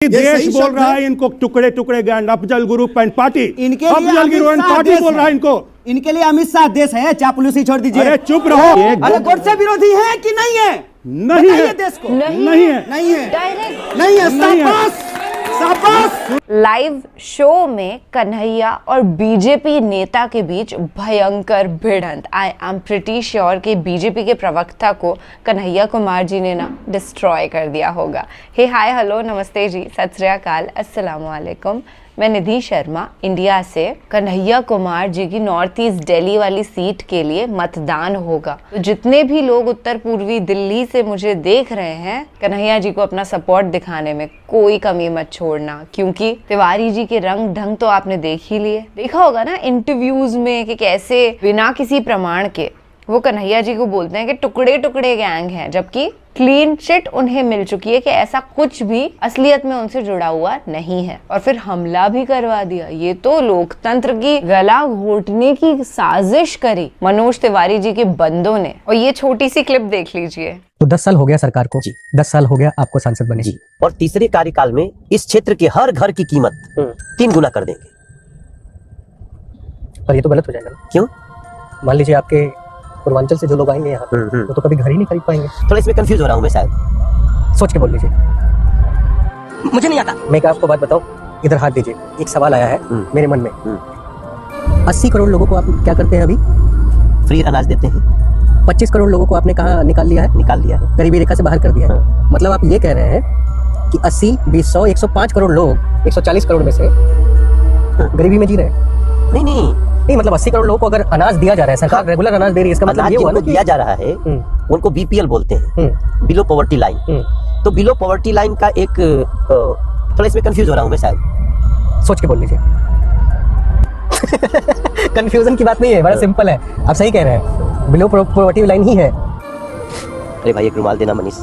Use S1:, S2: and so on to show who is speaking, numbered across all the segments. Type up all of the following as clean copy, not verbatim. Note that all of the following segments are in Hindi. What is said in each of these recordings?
S1: देश बोल रहा है इनको टुकड़े टुकड़े gang, Afzal group and party,
S2: इनके
S1: अफजल ग्रुप एंड पार्टी बोल रहा है इनको।
S2: इनके लिए अमित शाह देश है, चापलूसी छोड़ दीजिए।
S1: अरे चुप रहो।
S2: अरे गोडसे विरोधी है कि नहीं है?
S1: नहीं है
S2: देश को
S1: नहीं है,
S2: नहीं है,
S3: डायरेक्ट
S2: नहीं है। शाबाश शाबाश।
S3: लाइव शो में कन्हैया और बीजेपी नेता के बीच भयंकर भिड़ंत। आई एम प्रिटी श्योर कि बीजेपी के प्रवक्ता को कन्हैया कुमार जी ने ना डिस्ट्रॉय कर दिया होगा। हे हाय हेलो नमस्ते जी, सत श्री अकाल, अस्सलाम वालेकुम। मैं निधि शर्मा इंडिया से। कन्हैया कुमार जी की नॉर्थ ईस्ट दिल्ली वाली सीट के लिए मतदान होगा, तो जितने भी लोग उत्तर पूर्वी दिल्ली से मुझे देख रहे हैं, कन्हैया जी को अपना सपोर्ट दिखाने में कोई कमी मत छोड़ना, क्योंकि तिवारी जी के रंग ढंग तो आपने देख ही लिए। देखा होगा ना इंटरव्यूज में कि कैसे बिना किसी प्रमाण के वो कन्हैया जी को बोलते हैं कि टुकड़े टुकड़े गैंग हैं, जबकि क्लीन चिट उन्हें मिल चुकी है कि ऐसा कुछ भी असलियत में उनसे जुड़ा हुआ नहीं है, और फिर हमला भी करवा दिया। ये तो लोकतंत्र की गला घोटने की साजिश करी मनोज तिवारी जी के बंदों ने। और ये छोटी सी क्लिप देख लीजिए।
S4: तो 10 साल हो गया सरकार को जी, 10 साल हो गया आपको सांसद बने जी,
S5: और तीसरे कार्यकाल में इस क्षेत्र के हर घर की कीमत 3 गुना कर देंगे।
S4: पर ये तो गलत हो जाएगा ना।
S5: क्यों?
S4: मान लीजिए आपके पूर्वांचल से जो लोग आएंगे यहाँ वो तो कभी घर ही नहीं खरीद पाएंगे।
S5: थोड़ा इसमें कंफ्यूज हो रहा हूँ मैं शायद।
S4: सोच के बोल लीजिए।
S5: मुझे नहीं आता।
S4: मैं आपको बात बताऊं, इधर हाथ दीजिए। एक सवाल आया है मेरे मन में। 80 करोड़ लोगों को आप क्या करते हैं अभी?
S5: फ्री अनाज देते हैं।
S4: 25 करोड़ लोगों को आपने कहाँ निकाल लिया है?
S5: निकाल लिया है,
S4: गरीबी रेखा से बाहर कर दिया है। मतलब आप ये कह रहे हैं कि 80, 20, 100, 105 करोड़ लोग 140 करोड़ में से गरीबी में जी रहे हैं।
S5: नहीं,
S4: मतलब 80 करोड़ लोगों को अगर अनाज दिया जा रहा है, सरकार रेगुलर अनाज दे रही है, इसका मतलब ये हुआ ना
S5: दिया जा रहा है, उनको बीपीएल बोलते हैं, बिलो पॉवर्टी लाइन। तो बिलो पॉवर्टी लाइन का एक थोड़ा इसमें कंफ्यूज हो रहा हूँ मैं शायद।
S4: सोच के बोल लीजिए। कंफ्यूजन की बात नहीं है, बड़ा सिंपल है, आप सही कह रहे हैं, बिलो पॉवर्टी लाइन ही है।
S5: अरे भाई एक रुमाल देना मनीष।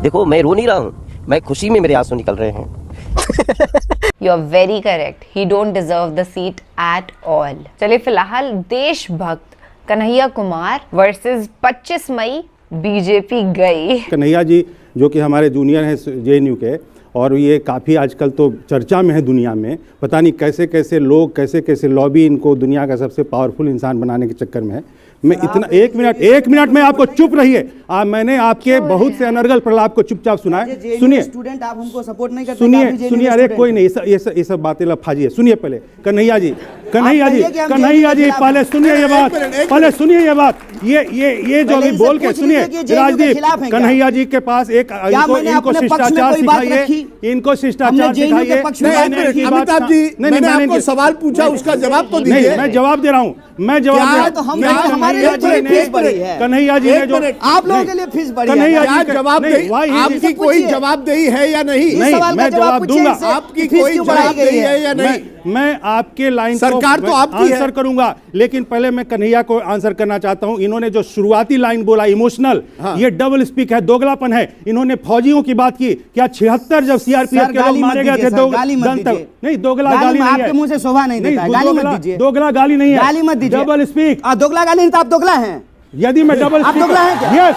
S5: देखो मैं रो नहीं रहा हूँ, मैं खुशी में मेरे आंसू निकल रहे हैं।
S3: You are very correct. He don't deserve the seat at all. चलिए फिलहाल देशभक्त कन्हैया कुमार वर्सेस 25 मई बीजेपी गई।
S1: कन्हैया जी जो कि हमारे जूनियर हैं जेएनयू के, और ये काफ़ी आजकल तो चर्चा में है दुनिया में। पता नहीं कैसे कैसे लोग, कैसे कैसे लॉबी इनको दुनिया का सबसे पावरफुल इंसान बनाने के चक्कर में है। मैं इतना एक मिनट में आपको चुप रहिए। मैंने आपके बहुत से अनर्गल प्रलाप को चुपचाप सुना है। सुनिए
S2: स्टूडेंट, आप हमको सपोर्ट नहीं करते।
S1: सुनिए। अरे कोई नहीं, ये सब बातें लफाजी है। सुनिए पहले कन्हैया जी पहले सुनिए ये बात, ये जो अभी बोल के सुनिए। राजदीप, कन्हैया जी के पास इनको शिष्टाचार सिखाइए, इनको शिष्टाचार सिखाइए।
S6: अमिताभ जी, मैंने आपको सवाल पूछा, उसका जवाब तो दीजिए।
S1: मैं जवाब दे रहा हूँ। कन्हैया जी ने जो
S2: आप लोगों के लिए फीस बढ़ी है,
S6: क्या जवाब आपकी कोई जवाबदेही है या नहीं?
S1: मैं जवाब दूंगा।
S6: आपकी कोई जवाबदेही है या नहीं?
S1: मैं आपके लाइन
S6: सरकार तो आपकी
S1: आंसर करूंगा, लेकिन पहले मैं कन्हैया को आंसर करना चाहता हूं। इन्होंने जो शुरुआती लाइन बोला इमोशनल, ये डबल स्पीक है, दोगलापन है। इन्होंने फौजियों की बात की, क्या 76 जब सीआरपीएफ के लोग मारे गए थे, नहीं दोगला गाली नहीं है,
S2: आपके मुंह से शोभा नहीं देता है, गाली मत दीजिए।
S1: दोगला गाली नहीं है,
S2: गाली मत दीजिए,
S1: डबल स्पीक।
S2: दोगला गाली नहीं तो आप दोगला हैं।
S1: यदि मैं डबल
S2: आप दोगला हैं क्या?
S1: यस,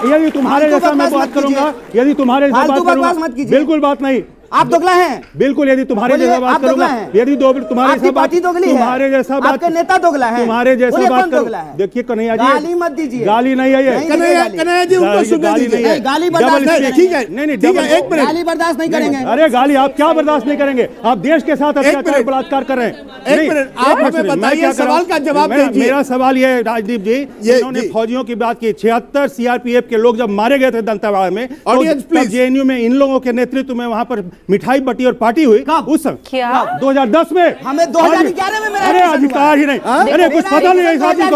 S1: यदि तुम्हारे जैसा मैं बात करूंगा, यदि तुम्हारे जैसा बात करूंगा, बिल्कुल बात नहीं।
S2: आप दोगला हैं,
S1: बिल्कुल। यदि तुम्हारे जैसा बात करूंगा, यदि तुम्हारे जैसा बात, तुम्हारे जैसा बात,
S2: आपके नेता दोगला है,
S1: तुम्हारे जैसा बात करूंगा। देखिए कन्हैया जी,
S2: गाली मत दीजिए।
S1: गाली नहीं है ये,
S6: कन्हैया जी उनको सुनने दीजिए।
S2: गाली बर्दाश्त नहीं,
S6: ठीक है, नहीं एक मिनट,
S2: गाली बर्दाश्त नहीं करेंगे।
S1: अरे गाली आप क्या बर्दाश्त नहीं करेंगे? आप देश के साथ अत्याचार बलात्कार कर रहे हैं।
S6: एक मिनट, आप हमें बताइए, सवाल का जवाब दीजिए।
S1: मेरा सवाल ये है राजदीप जी, इन्होंने फौजियों की बात की। 76 सीआरपीएफ के लोग जब मारे गए थे दंतेवाड़ा में, जेएनयू में इन लोगों के नेतृत्व में वहां पर मिठाई बटी और पार्टी हुई। उस समय क्या 2010 में,
S2: हमें 2011 में
S1: अरे अधिकार ही नहीं, अरे कुछ पता नहीं है इस आदमी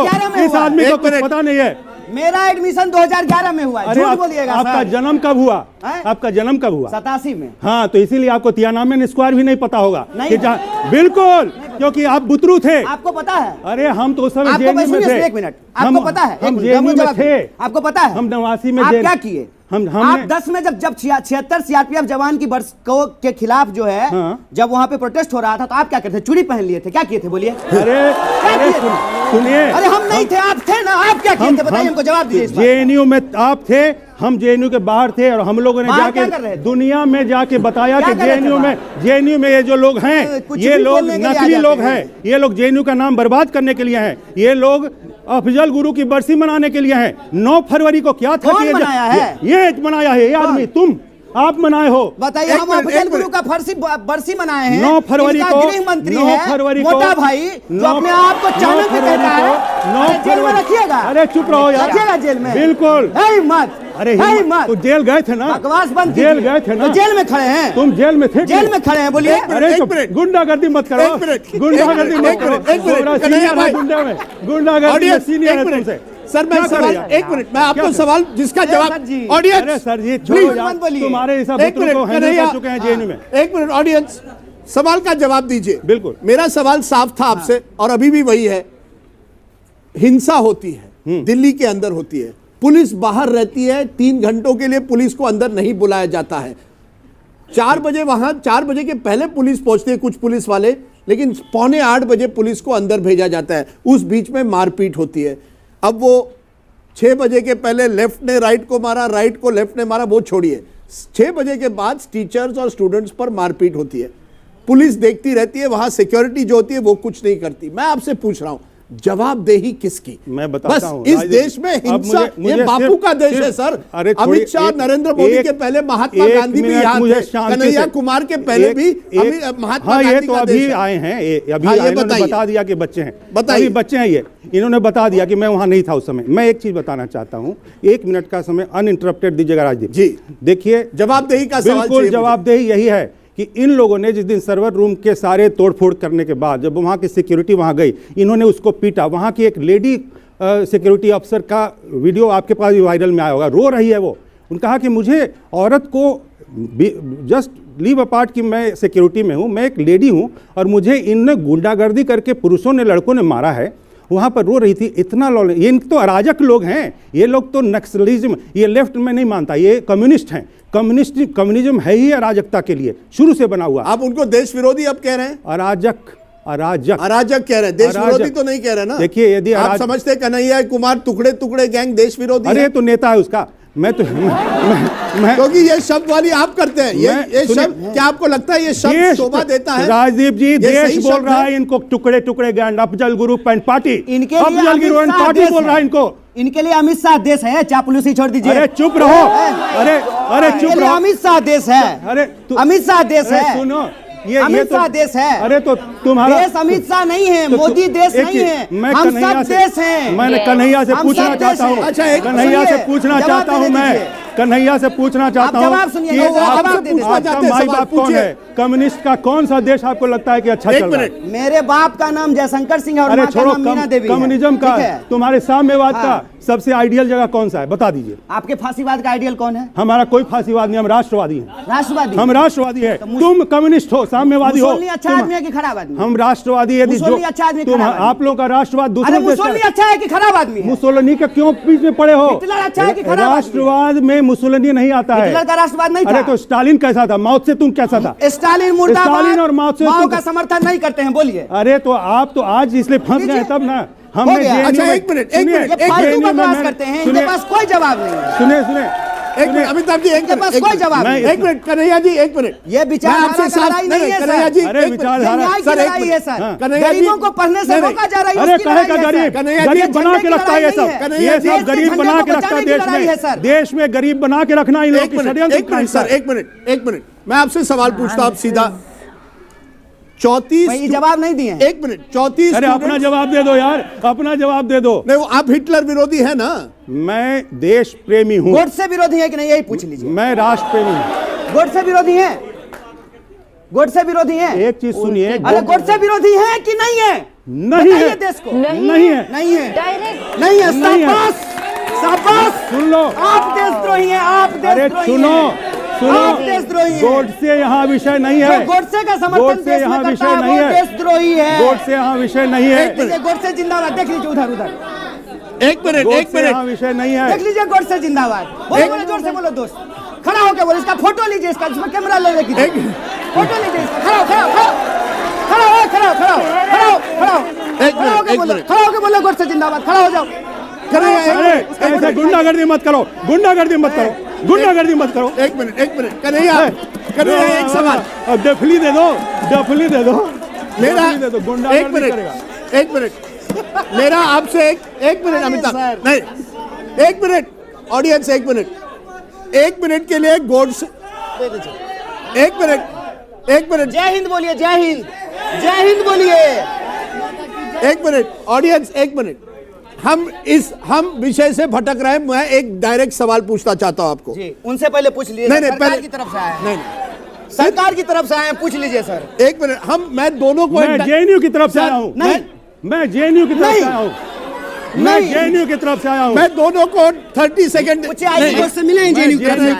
S1: को, कुछ पता नहीं है।
S2: मेरा एडमिशन 2011 में हुआ है, झूठ बोलिएगा।
S1: आपका जन्म कब हुआ? आपका जन्म कब हुआ?
S2: 87 में।
S1: हाँ, तो इसीलिए आपको तियानामेन स्क्वायर भी नहीं पता होगा। बिल्कुल, क्योंकि आप बुतरू थे।
S2: आपको पता है?
S1: अरे हम तो उस समय जेएनयू में थे।
S2: एक मिनट, आपको पता है?
S1: हम जेएनयू में थे,
S2: आपको पता है?
S1: हम 89 में
S2: आप क्या किए? आप 10 में जब 76 सीआरपीएफ जवान की बर्स के खिलाफ जो है, जब वहां पे प्रोटेस्ट हो रहा था, तो आप क्या करते थे? चूड़ी पहन लिए थे, क्या किए थे बोलिए?
S1: अरे सुनिए,
S2: अरे हम नहीं थे, आप थे ना, आप क्या किए थे बताइए, हमको जवाब दीजिए।
S1: जेएनयू में आप थे, हम जेएनयू के बाहर थे और हम लोगों ने
S2: बाहर क्या कर रहे
S1: जाके
S2: थे?
S1: दुनिया में जाके बताया
S2: क्या
S1: कि
S2: कर रहे थे
S1: जेएनयू में ये जो लोग हैं,
S2: कुछ
S1: ये
S2: भी
S1: लोग
S2: बोलने के लिए आ
S1: नकली
S2: जाते
S1: लोग
S2: हैं।
S1: हैं, ये लोग जेएनयू का नाम बर्बाद करने के लिए हैं, ये लोग अफजल गुरु की बरसी मनाने के लिए हैं। 9 फरवरी को क्या था?
S2: कौन मनाया है?
S1: ये बनाया है ये आदमी, तुम आप मनाए हो।
S2: बताइए,
S6: एक
S2: हम
S6: मिनट,
S2: अफजल
S6: एक
S2: गुरु
S6: मिनट।
S2: का बरसी मनाए हैं।
S1: 9 फरवरी
S2: इनका
S1: को
S2: गृह मंत्री
S1: 9
S2: है
S1: फरवरी को
S2: मोटा भाई, जो अपने आप को
S1: 9
S2: चाणक्य
S1: फरवरी
S2: कहता है।
S1: को 9
S2: अरे जेल में
S1: फरवरी
S2: रखिएगा।
S1: अरे चुप रहो यार,
S2: रखिएगा जेल में।
S1: बिल्कुल।
S2: है मत,
S1: अरे
S2: है
S1: हिम्मत,
S2: मत।
S1: तो जेल गए थे ना?
S2: बकवास बंद
S1: जेल
S2: कीजिए।
S1: गए थे ना?
S2: तो जेल में खड़े हैं।
S1: तुम जेल में थे?
S2: जेल में खड़े हैं, बोलिए।
S1: अरे तो गुंडागर्दी मत करो,
S6: एक मिनट,
S1: गुंडागर्दी मत करो।
S6: कन्हैया
S1: सीनियर
S6: भाई।
S1: है गुंडा में, गुंडागर्दी में सीनियर है तुमसे।
S6: सर मैं
S1: क्या कर
S6: सवाल,
S1: रहे हो?
S6: एक मिनट, मैं आपको
S1: क्या?
S6: सवाल जिसका
S2: सर
S6: जवाब
S2: जी।
S6: ऑडियंस,
S1: अरे सर ये छोड़ो
S6: प्लीज
S1: यार,
S2: मत बोलिए।
S1: तुम्हारे हिसाब
S6: एक
S1: मित्रों को
S6: मिनट,
S1: हैंडल
S6: कन्हैया,
S1: कर चुके हैं जेएनयू में।
S6: एक मिनट ऑडियंस, सवाल का जवाब दीजिए।
S1: बिल्कुल।
S6: मेरा सवाल साफ था आपसे और अभी भी वही है। हिंसा होती है, दिल्ली के अंदर होती है, पुलिस बाहर रहती है, 3 घंटों के लिए पुलिस को अंदर नहीं बुलाया जाता है। 4 बजे वहां 4 बजे के पहले पुलिस पहुंचती है, कुछ पुलिस वाले, लेकिन 7:45 बजे पुलिस को अंदर भेजा जाता है। उस बीच में मारपीट होती है। अब वो 6 बजे के पहले लेफ्ट ने राइट को मारा, राइट को लेफ्ट ने मारा, वो छोड़िए। 6 बजे के बाद टीचर्स और स्टूडेंट्स पर मारपीट होती है। पुलिस देखती रहती है, वहां सिक्योरिटी जो होती है वो कुछ नहीं करती। मैं आपसे पूछ रहा हूं, जवाबदेही किसकी?
S1: मैं बताता हूं,
S6: बस इस देश में हिंसा, ये बापू का देश है सर।
S1: अरे
S6: अमित शाह, नरेंद्र मोदी के पहले महात्मा गांधी भी यहाँ थे, कन्हैया कुमार के पहले भी महात्मा
S1: हाँ, ये
S6: गांधी
S1: तो
S6: का
S1: अभी
S6: देश है।
S1: आए हैं, अभी
S6: हाँ, ये
S1: इन्होंने
S6: बताइए।
S1: बता दिया कि बच्चे हैं,
S6: बताइए।
S1: अभी बच्चे हैं ये, इन्होंने बता दिया कि मैं वहां नहीं था उस समय। मैं एक चीज बताना चाहता हूं, 1 मिनट का समय अनइंटरप्टेड दीजिएगा राजदीप
S6: जी।
S1: देखिए,
S6: जवाबदेही का सवाल
S1: बिल्कुल
S6: चाहिए मुझे।
S1: जवाबदेही यही है कि इन लोगों ने जिस दिन सर्वर रूम के सारे तोड़फोड़ करने के बाद जब वहाँ की सिक्योरिटी वहाँ गई, इन्होंने उसको पीटा। वहाँ की एक लेडी सिक्योरिटी अफसर का वीडियो आपके पास भी वायरल में आया होगा, रो रही है वो। उन्होंने कहा कि मुझे औरत को जस्ट लीव अपार्ट कि मैं सिक्योरिटी में हूँ, मैं एक लेडी हूँ और मुझे इन गुंडागर्दी करके पुरुषों ने, लड़कों ने मारा है। वहाँ पर रो रही थी। इतना ये तो अराजक लोग हैं, ये लोग तो नक्सलिज्म, ये लेफ्ट में नहीं मानता, ये कम्युनिस्ट हैं। कम्युनिज्म है ही अराजकता के लिए शुरू से बना हुआ।
S6: आप उनको देश विरोधी अब कह रहे हैं?
S1: अराजक
S6: कह रहे हैं, देश विरोधी तो नहीं कह रहे ना।
S1: देखिए, यदि
S6: आप समझते कन्हैया कुमार टुकड़े टुकड़े गैंग देश विरोधी
S1: अरे
S6: है?
S1: तो नेता है उसका। मैं
S6: क्योंकि ये शब्द वाली आप करते हैं, ये शब्द, क्या आपको लगता है ये शब्द शोभा देता है?
S1: राजदीप जी, देश
S6: सही
S1: बोल
S6: शब्द
S1: रहा
S6: है?
S1: है इनको टुकड़े टुकड़े gang, Afzal Guru and party,
S2: इनके लिए
S1: अफजल गुरु एंड पार्टी बोल रहा है इनको।
S2: इनके लिए अमित शाह देश है, चापलूसी छोड़ दीजिए।
S1: अरे चुप रहो, अरे चुप रहो।
S2: अमित शाह देश है,
S1: अरे
S2: अमित शाह देश है।
S1: सुनो, ये
S2: अमित
S1: तो
S2: शाह देश है।
S1: अरे तो तुम्हारा
S2: देश अमित शाह नहीं है, मोदी देश नहीं है, हम सब देश हैं।
S1: मैं कन्हैया से
S2: हम
S1: पूछना
S2: सब
S1: चाहता
S2: देश
S1: हूँ,
S2: हैं।
S6: अच्छा,
S1: कन्हैया से पूछना
S2: जवाब
S1: चाहता हूँ,
S2: दे
S1: मैं
S2: दीजिए।
S1: कन्हैया से पूछना चाहता हूँ
S2: जवाब सुनिए,
S1: कि
S2: जवाब
S1: आपका
S2: दे दीजिए।
S1: आपका माई बाप कौन है? कम्युनिस्ट का कौन सा देश आपको लगता है कि अच्छा चल रहा है?
S2: मेरे बाप का नाम जयशंकर सिंह है और
S1: अरे
S2: माँ का
S1: छोड़ो,
S2: नाम मीना देवी है।
S1: कम्युनिज्म का,
S2: ठीक है?
S1: तुम्हारे साम्यवाद
S2: हाँ।
S1: का सबसे आइडियल जगह कौन सा है, बता दीजिए।
S2: आपके फांसीवाद का आइडियल कौन है?
S1: हमारा कोई फांसीवाद नहीं, हम राष्ट्रवादी हैं।
S2: राष्ट्रवादी?
S1: हम राष्ट्रवादी हैं। तुम कम्युनिस्ट हो, साम्यवादी हो।
S2: मुसोलिनी अच्छा आदमी है कि खराब आदमी?
S1: हम राष्ट्रवादी। यदि
S2: मुसोलिनी अच्छा आदमी,
S1: तुम,
S2: खराब आदमी?
S1: आप लोगों का राष्ट्रवाद
S2: अरे
S1: दूसरे देश
S2: मुसोलिनी
S1: का।
S2: अच्छा है कि खराब आदमी है?
S1: मुसोलिनी का क्यों बीच में पड़े हो?
S2: हिटलर अच्छा है कि खराब आदमी?
S1: राष्ट्रवाद में मुसोलिनी नहीं आता है।
S2: हिटलर का राष्ट्रवाद नहीं था?
S1: अरे तो स्टालिन कैसा था? माओ से तुम कैसा था?
S2: स्टालिन मुर्दाबाद।
S1: स्टालिन और माओ से
S2: माओ का समर्थन नहीं करते हैं, बोलिए।
S1: अरे तो आप तो आज इसलिए फंस गए तब ना। हमने
S2: गया।
S1: JNU
S6: अच्छा,
S1: में-
S6: एक मिनट,
S1: सुनिए,
S2: ये फालतू
S1: JNU में
S2: बकवास
S1: मैंने-
S2: करते हैं, इनके
S1: सुनिए,
S2: पास कोई जवाब नहीं है।
S1: सुनिए
S6: एक मिनट अमिताभ जी, एक
S2: इनके पास
S6: मिनट,
S2: कोई जवाब नहीं।
S6: एक मिनट कन्हैया जी, एक मिनट।
S2: ये विचारधारा
S6: मैं आपसे
S2: का लड़ाई नहीं है,
S6: कन्हैया
S2: सर।
S6: जी,
S1: अरे
S6: एक मिनट।
S1: विचारधारा-
S2: न्याय की
S6: सर, एक
S2: लड़ाई है
S6: मिनट।
S2: सर।
S6: कन्हैया जी,
S2: गरीबों को पढ़ने से
S6: नहीं,
S2: रोका जा रहा है,
S1: अरे
S2: उसकी
S1: कहे
S2: लड़ाई
S1: का
S2: है,
S1: गरीब
S2: सर।
S6: कन्हैया जी,
S1: गरीब बना के रखता है ये सब।
S6: कन्हैया
S1: ये
S6: जी,
S1: सब
S2: देश के
S1: गरीब
S2: झंडे
S1: बना
S2: को
S1: के रखता है
S2: बचाने की
S1: देश
S2: लड़ाई है,
S1: में।
S2: सर।
S1: देश में गरीब बना के रखना इन लोगों की षड्यंत्र
S6: एक
S1: का
S6: मिनट
S1: हिस्सा
S6: सर,
S1: है।
S6: एक मिनट मैं आपसे सवाल पूछता हूं अब सीधा। 34
S2: भाई जवाब नहीं दिए हैं।
S6: एक मिनट, 34
S1: अरे अपना जवाब दे दो यार, अपना जवाब दे दो।
S6: नहीं, वो आप हिटलर विरोधी है ना?
S1: मैं देश प्रेमी हूँ,
S2: गोडसे विरोधी है कि नहीं, यही पूछ लीजिए।
S1: मैं राष्ट्र प्रेमी हूँ।
S2: गोडसे विरोधी है? गोडसे विरोधी है?
S1: एक चीज सुनिए,
S2: अरे गोडसे विरोधी है कि नहीं है?
S1: नहीं
S2: बताइए
S1: है,
S2: देश को।
S1: नहीं है,
S2: नहीं है,
S3: डायरेक्ट
S2: नहीं है।
S1: नहीं है।
S2: शाबाश, शाबाश।
S1: सुन लो।
S2: आप देशद्रोही हैं, आप
S1: अरे
S2: देशद्रोही
S1: सुनो,
S2: हैं।
S1: सुनो,
S2: आप देशद्रोही हैं।
S1: गोडसे यहाँ विषय नहीं है।
S2: जो गोडसे का समर्थन
S1: गोडसे
S2: देश
S1: यहाँ
S2: में करता
S1: विषय
S2: है
S1: नहीं
S2: वो
S1: है।
S2: देशद्रोही है।
S1: गोडसे यहाँ विषय नहीं है।
S2: देखिए गोडसे जिंदाबाद, देख लीजिए उधर उधर,
S6: एक मिनट, एक
S1: गोडसे यहाँ
S6: मिनट।
S1: विषय नहीं
S2: देख
S1: है।
S2: लीजिए गोडसे जिंदाबाद। बोलो बोलो, जोर से बोलो दोस्त, खड़ा होकर बोलो, इसका फोटो लीजिए, इसका इसमें कैमरा ले लेके फोटो लीजिए इसका। खड़ा हो, खड़ा हो, खड़ा हो, खड़ा हो, खड़ा हो, खड़ा हो, खड़ा हो, खड़ा हो,
S6: एक मिनट,
S2: खड़ा होकर
S6: एक
S2: बोलो,
S6: मिनट।
S2: खड़ा होकर बोलो गोडसे जिंदाबाद, खड़ा हो जाओ,
S1: ऐसे गुंडागर्दी मत करो, गुंडागर्दी मत करो, गुंडागर्दी मत करो।
S6: एक मिनट कन्हैया एक सवाल,
S1: अब डफली दे दो, डफली दे दो,
S6: मेरा
S1: डफली दे दो, गुंडागर्दी करेगा।
S6: एक मिनट मेरा आपसे एक मिनट अमिताभ, नहीं एक मिनट ऑडियंस, एक मिनट के लिए गौर से, एक मिनट
S2: जय हिंद बोलिए, जय हिंद, जय हिंद बोलिए।
S6: एक मिनट ऑडियंस, एक मिनट, हम विषय से भटक रहे हैं। मैं एक डायरेक्ट सवाल पूछना चाहता हूं आपको।
S2: जी, उनसे पहले पूछ लीजिए।
S6: नहीं,
S2: सरकार
S6: पहले
S2: की तरफ से आए हैं।
S6: नहीं,
S2: सरकार की तरफ से आए हैं, पूछ लीजिए सर।
S6: एक मिनट, मैं दोनों को
S1: मैं जेएनयू की तरफ से आया हूँ,
S2: नहीं,
S1: मैं जेएनयू की तरफ से आया हूँ, मैं जेएनयू की तरफ से आया हूँ,
S6: मैं दोनों को 30 सेकंड
S2: से मिले हैं जेएनयू की तरफ से।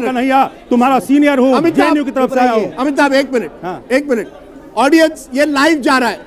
S1: कन्हैया तुम्हारा सीनियर हूँ, जेएनयू की तरफ से आया हूँ।
S6: अमिताभ एक मिनट ऑडियंस, ये लाइव जा रहा है,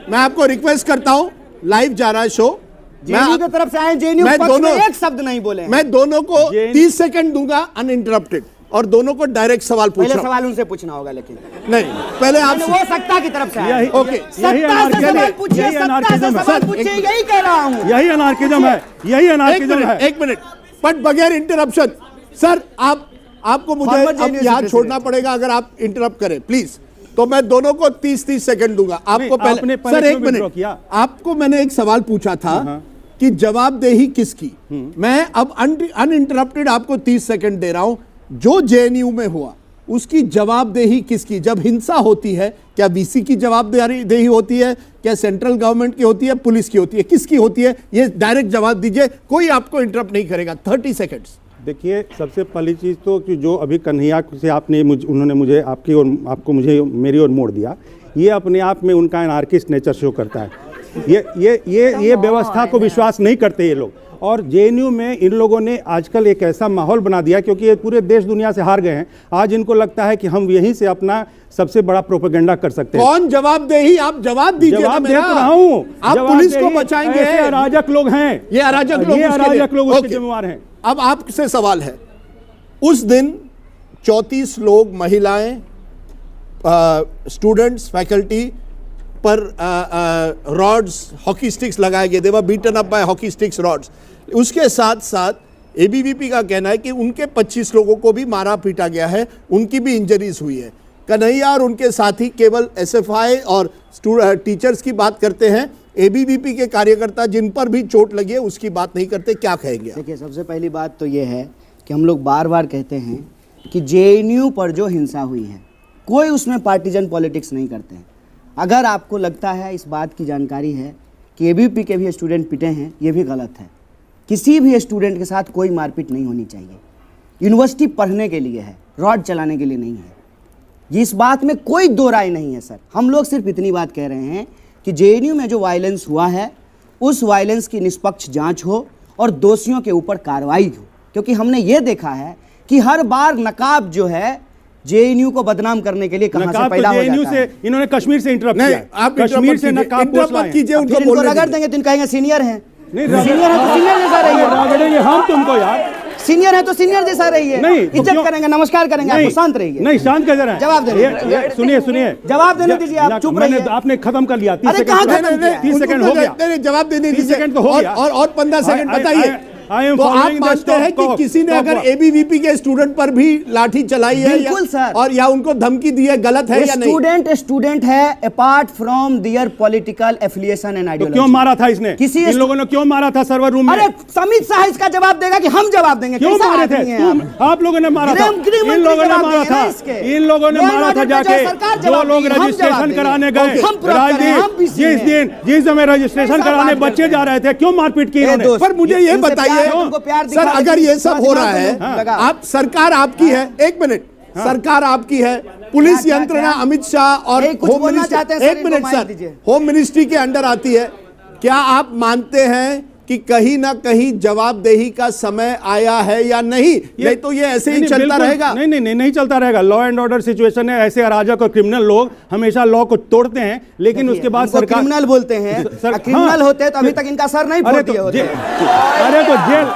S6: मैं आपको रिक्वेस्ट करता हूँ, लाइव जा रहा है शो।
S2: जेएनयू की तरफ से आए, जेएनयू पक्ष में एक शब्द नहीं बोले।
S6: मैं दोनों को 30 सेकंड दूंगा अनइंटरप्टेड, और दोनों को डायरेक्ट सवाल पूछ रहा हूं।
S2: सवाल उनसे पूछना होगा, लेकिन
S6: नहीं, पहले आप
S2: वो सत्ता की तरफ से आए।
S6: ओके,
S2: सत्ता से सवाल पूछिए, सत्ता से सवाल पूछिए, यही कह रहा हूं।
S1: यही अनार्किज्म है, यही अनार्किज्म है।
S6: एक मिनट बट बगैर इंटरप्शन। सर आपको मुझे अब यहाँ छोड़ना पड़ेगा अगर आप इंटरप्ट करें प्लीज। तो मैं दोनों को 30 सेकंड दूंगा आपको। पहले सर एक मिनट, आपको मैंने एक सवाल पूछा था कि जवाबदेही किसकी। मैं अब अनइंटरप्टेड आपको 30 सेकंड दे रहा हूं। जो जेएनयू में हुआ उसकी जवाबदेही किसकी? जब हिंसा होती है, क्या वीसी की जवाबदेही होती है, क्या सेंट्रल गवर्नमेंट की होती है, पुलिस की होती है, किसकी होती है? ये डायरेक्ट जवाब दीजिए, कोई आपको इंटरप्ट नहीं करेगा। 30 सेकंड्स।
S1: देखिए, सबसे पहली चीज़ तो कि जो अभी कन्हैया से उन्होंने मुझे आपकी और आपको मुझे मेरी ओर मोड़ दिया, ये अपने आप में उनका एनार्किस्ट नेचर शो करता है। ये व्यवस्था को विश्वास नहीं करते ये लोग। और जेएनयू में इन लोगों ने आजकल एक ऐसा माहौल बना दिया, क्योंकि ये पूरे देश दुनिया से हार गए हैं। आज इनको लगता है कि हम यहीं से अपना सबसे बड़ा प्रोपेगेंडा कर सकते हैं।
S6: कौन जवाबदेही? आप जवाब दीजिए।
S1: जवाब दे रहा हूं,
S6: आप पुलिस को बचाएंगे।
S1: ऐसे अराजक लोग हैं,
S6: ये अराजक लोग
S1: उसके जिम्मेवार हैं।
S6: अब आपसे सवाल है, उस दिन 34 लोग, महिलाएं, स्टूडेंट्स, फैकल्टी पर रॉड्स, हॉकी स्टिक्स लगाए गए। They were beaten up by hockey sticks, rods. उसके साथ साथ एबीवीपी का कहना है कि उनके 25 लोगों को भी मारा पीटा गया है, उनकी भी इंजरीज हुई है। कन्हैया और उनके साथी केवल एसएफआई और टीचर्स की बात करते हैं, एबीवीपी के कार्यकर्ता जिन पर भी चोट लगी है उसकी बात नहीं करते। क्या कहेंगे?
S2: देखिए, सबसे पहली बात तो ये है कि हम लोग बार बार कहते हैं कि जेएनयू पर जो हिंसा हुई है, कोई उसमें पार्टीजन पॉलिटिक्स नहीं करते हैं। अगर आपको लगता है, इस बात की जानकारी है कि एबीवीपी के भी स्टूडेंट पिटे हैं, ये भी गलत है। किसी भी स्टूडेंट के साथ कोई मारपीट नहीं होनी चाहिए। यूनिवर्सिटी पढ़ने के लिए है, रॉड चलाने के लिए नहीं है। ये इस बात में कोई दो राय नहीं है सर। हम लोग सिर्फ इतनी बात कह रहे हैं कि जेएनयू में जो वायलेंस हुआ है, उस वायलेंस की निष्पक्ष जांच हो और दोषियों के ऊपर कार्रवाई हो। क्योंकि हमने ये देखा है कि हर बार नकाब जो है जेएनयू को बदनाम करने के लिए कहां से पैदा हो जाता है।
S1: इन्होंने कश्मीर से इंटरप्ट किया।
S6: आप
S1: कश्मीर से नकाब
S6: कीजिए, उनको
S2: इनको रगड़ देंगे तो कहेंगे सीनियर हैं।
S1: नहीं,
S2: सीनियर है तो सीनियर जैसा रहिए।
S1: हम तुमको यार,
S2: सीनियर है तो सीनियर जैसा रहिए।
S1: नहीं,
S2: इज्जत करेंगे, नमस्कार करेंगे, आपको शांत रहिए।
S1: नहीं, शांत कैसे रहे?
S2: जवाब देने,
S1: सुनिए
S2: जवाब देने दीजिए। आप चुप रहिए।
S1: आपने खत्म कर लिया। 30
S6: सेकंड
S1: हो गया।
S6: जवाब देने
S1: 30 सेकंड तो हो गया।
S6: और 15 सेकंड बताइए। तो आप मानते हैं कि किसी ने अगर एबीवीपी के स्टूडेंट पर भी लाठी चलाई है,
S2: बिल्कुल सर,
S6: और या उनको धमकी दी है, गलत है या नहीं?
S2: स्टूडेंट है, apart from there political affiliation and ideology.
S1: क्यों मारा था इसने? इन लोगों ने क्यों मारा था सर्वर रूम में?
S2: अरे अमित शाह इसका जवाब देगा कि हम जवाब देंगे।
S1: क्यों मारे थे? आप लोगों ने मारा था। इन लोगों ने मारा था। इन लोगों ने मारा था जाके। जो लोग रजिस्ट्रेशन कराने गए, जिस समय रजिस्ट्रेशन कराने बच्चे जा रहे थे, क्यों मारपीट की इन्होंने?
S6: पर मुझे ये बताइए सर, अगर ये सब हो रहा है, आप सरकार आपकी है, एक मिनट, सरकार आपकी है, पुलिस यंत्रणा अमित शाह और होम मिनिस्ट्री, एक मिनट सर, होम मिनिस्ट्री के अंडर आती है। क्या आप मानते हैं कि कहीं ना कहीं जवाबदेही का समय आया है या नहीं? नहीं तो ये ऐसे ही चलता रहेगा।
S1: नहीं चलता रहेगा। लॉ एंड ऑर्डर सिचुएशन है, ऐसे अराजक और क्रिमिनल लोग हमेशा लॉ को तोड़ते हैं, लेकिन उसके बाद सरकार
S2: क्रिमिनल बोलते हैं। क्रिमिनल होते हैं तो अभी तक इनका सर नहीं फोड़ दिए होते।
S1: अरे तो जेल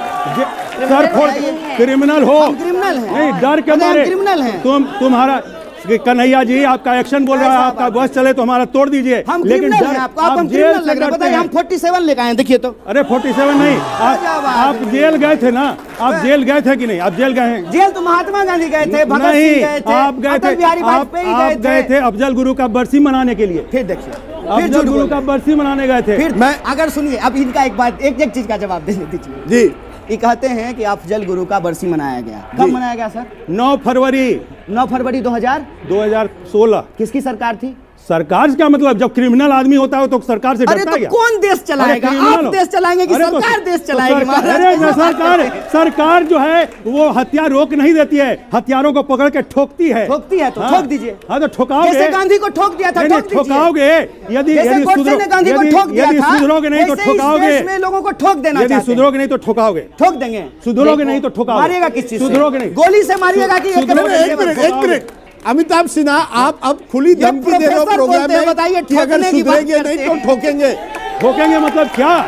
S1: सर फोड़, क्रिमिनल हो,
S2: क्रिमिनल है,
S1: नहीं डर के मारे
S2: क्रिमिनल है।
S1: तुम्हारा कि कन्हैया जी आपका एक्शन बोल रहा है, आपका बस चले तो हमारा तोड़ दीजिए,
S2: हम
S1: लेकिन
S2: क्रिमिनल हैं आपको, आप हम
S1: जेल
S2: क्रिमिनल
S1: से
S2: लग रहे हैं।
S1: डरते
S2: बताइए,
S1: हैं।
S2: हम 47 लेकर आए हैं, देखिए तो।
S1: अरे 47 नहीं, आप जेल गए थे ना, आप जेल गए थे कि नहीं? आप जेल गए हैं?
S2: जेल तो महात्मा गांधी गए थे, भगत सिंह
S1: नहीं,
S2: गए थे,
S1: आप गए
S2: अटल
S1: थे,
S2: बिहारी वाजपेयी
S1: आप गए थे अफजल गुरु का बरसी मनाने के लिए।
S2: फिर देखिए, फिर
S1: अफजल
S2: झूठ
S1: गुरु
S2: बोल
S1: का
S2: रहे हैं।
S1: बरसी मनाने गए थे।
S2: फिर मैं अगर सुनिए, अब इनका एक बात, एक चीज का जवाब देने दीजिए
S6: जी
S2: ये कहते हैं कि अफजल गुरु का बरसी मनाया गया, कब
S6: जी।
S2: मनाया गया सर?
S1: 9 फरवरी
S2: 9 फरवरी
S1: 2016।
S2: किसकी सरकार थी?
S1: सरकार का मतलब, जब क्रिमिनल आदमी होता है तो सरकार से
S2: अरे
S1: डरता
S2: तो
S1: है क्या?
S2: कौन देश चलाएगा?
S1: अरे
S2: आप
S1: criminal
S2: देश चलाएंगे कि
S1: अरे तो
S2: सरकार देश
S1: तो
S2: चलाएगी?
S1: सरकार-
S2: महाराज,
S1: अरे ना सरकार जो है वो हथियार रोक नहीं देती है, हथियारों को पकड़ के ठोकती है।
S2: ठोकती है तो
S1: हाँ,
S2: ठोक दीजिए।
S1: हाँ तो ठोकाओगे।
S2: जैसे गांधी को ठोक दिया था,
S1: नहीं,
S2: ठोक दीजिए।
S1: ठोकाओगे। यदि
S2: जैसे
S1: यदि
S2: गोडसे ने गांधी को ठोक दिया था,
S1: सुधरोगे नहीं तो
S2: वैसे इस
S1: ठोकाओगे।
S2: देश में लोगों को ठोक देना
S1: यदि
S2: चाहते हैं।
S1: सुधरोगे नहीं तो ठोकाओगे।
S2: ठोक देंगे।
S1: सुधरोगे
S2: देखो,
S1: नहीं तो ठोकाओगे।
S2: मारिएगा किस चीज से?
S1: सुधरोगे नहीं।
S2: गोली से मारिएगा कि एक
S1: सुधरोगे
S2: रबड़
S1: नहीं।
S2: से?
S6: एक मिनट अमिताभ सिन्हा, आप अब खुली धमकी दे रहे हो
S2: प्रोफेसर
S6: प्रोग्राम
S2: बोलते हैं,
S6: में
S2: बताइए,
S6: कि अगर
S2: ठोकने की बात
S6: सुधरेंगे नहीं
S2: करते
S6: तो
S2: हैं।
S6: ठोकेंगे।
S1: ठोकेंगे मतलब क्या?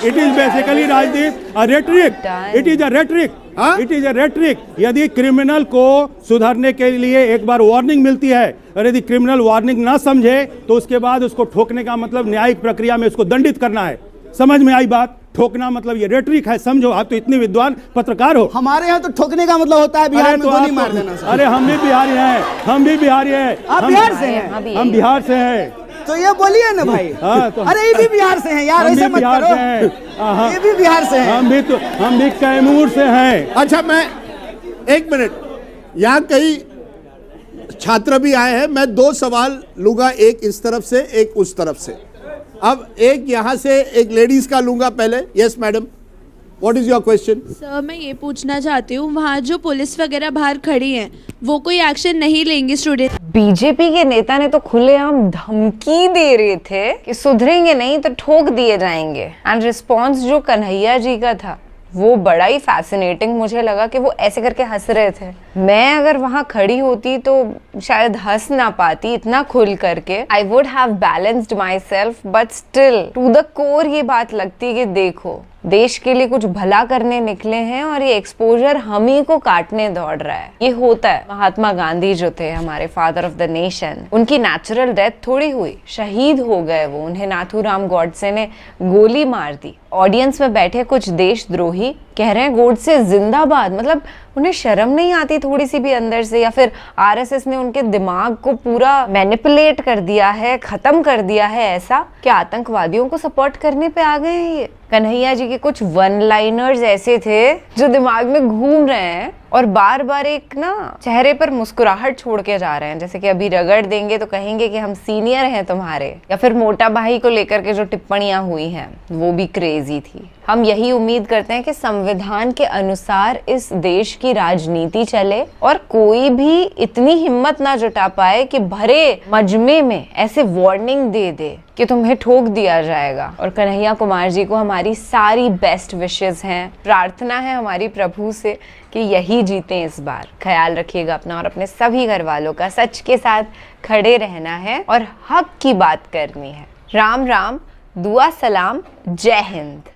S1: इट इज बेसिकली राजनीति rhetoric. It is a rhetoric.
S6: हाँ?
S1: It is a rhetoric. यदि क्रिमिनल को सुधरने के लिए एक बार वार्निंग मिलती है और यदि क्रिमिनल वार्निंग ना समझे तो उसके बाद उसको ठोकने का मतलब न्यायिक प्रक्रिया में उसको दंडित करना है। समझ में आई बात? ठोकना मतलब ये रेटरिक है, समझो। आप तो इतने विद्वान पत्रकार हो।
S2: हमारे यहाँ तो ठोकने का मतलब होता है बिहार
S1: अरे
S2: में
S1: तो
S2: गोली
S1: आप
S2: मार
S1: तो-
S2: देना सर।
S1: अरे हम भी बिहारी हैं, हम भी बिहारी हैं।
S2: आप
S1: हम-
S2: बिहार से हैं?
S1: हम बिहार से हैं।
S2: तो ये बोलिए ना भाई।
S1: हाँ, तो-
S2: अरे ये भी बिहार से हैं यार,
S1: हम
S2: ऐसे
S1: भी
S2: मत
S1: बिहार
S2: करो।
S1: से हैं। हाँ,
S2: ये भी बिहार से हैं।
S1: हम भी कैमूर से हैं।
S6: अच्छा, मैं एक मिनट, यहाँ कई छात्र भी आए हैं, मैं 2 सवाल लूंगा, एक इस तरफ से एक उस तरफ से। अब एक यहाँ से एक लेडीज का लूंगा पहले। Yes madam, what is your question?
S7: Sir मैं ये पूछना चाहती हूँ, वहाँ जो पुलिस वगैरह बाहर खड़ी हैं वो कोई एक्शन नहीं लेंगे स्टूडेंट?
S3: बीजेपी के नेता ने तो खुलेआम धमकी दे रहे थे कि सुधरेंगे नहीं तो ठोक दिए जाएंगे। एंड रिस्पॉन्स जो कन्हैया जी का था वो बड़ा ही फैसिनेटिंग मुझे लगा कि वो ऐसे करके हंस रहे थे। मैं अगर वहां खड़ी होती तो शायद हंस ना पाती इतना खुल करके। I would have balanced myself, but still to the core ये बात लगती कि देखो देश के लिए कुछ भला करने निकले हैं और ये एक्सपोजर हम ही को काटने दौड़ रहा है। ये होता है। महात्मा गांधी जो थे हमारे फादर ऑफ द नेशन, उनकी नेचुरल डेथ थोड़ी हुई, शहीद हो गए वो। उन्हें नाथूराम गॉडसे ने गोली मार दी। ऑडियंस में बैठे कुछ देशद्रोही कह रहे हैं गॉडसे जिंदाबाद। मतलब उन्हें शर्म नहीं आती थोड़ी सी भी अंदर से? या फिर आरएसएस ने उनके दिमाग को पूरा मैनिपुलेट कर दिया है, खत्म कर दिया है ऐसा कि आतंकवादियों को सपोर्ट करने पे आ गए हैं ये? कन्हैया जी के कुछ वन लाइनर्स ऐसे थे जो दिमाग में घूम रहे हैं और बार बार एक ना चेहरे पर मुस्कुराहट छोड़ के जा रहे हैं, जैसे कि अभी रगड़ देंगे तो कहेंगे कि हम सीनियर हैं तुम्हारे। या फिर मोटा भाई को लेकर के जो टिप्पणियां हुई हैं वो भी क्रेजी थी। हम यही उम्मीद करते हैं कि संविधान के अनुसार इस देश की राजनीति चले और कोई भी इतनी हिम्मत ना जुटा पाए कि भरे मजमे में ऐसे वार्निंग दे दे कि तुम्हें ठोक दिया जाएगा। और कन्हैया कुमार जी को हमारी सारी बेस्ट विशेस हैं। प्रार्थना है हमारी प्रभु से कि यही जीतें इस बार। ख्याल रखिएगा अपना और अपने सभी घर वालों का। सच के साथ खड़े रहना है और हक की बात करनी है। राम राम, दुआ सलाम, जय हिंद।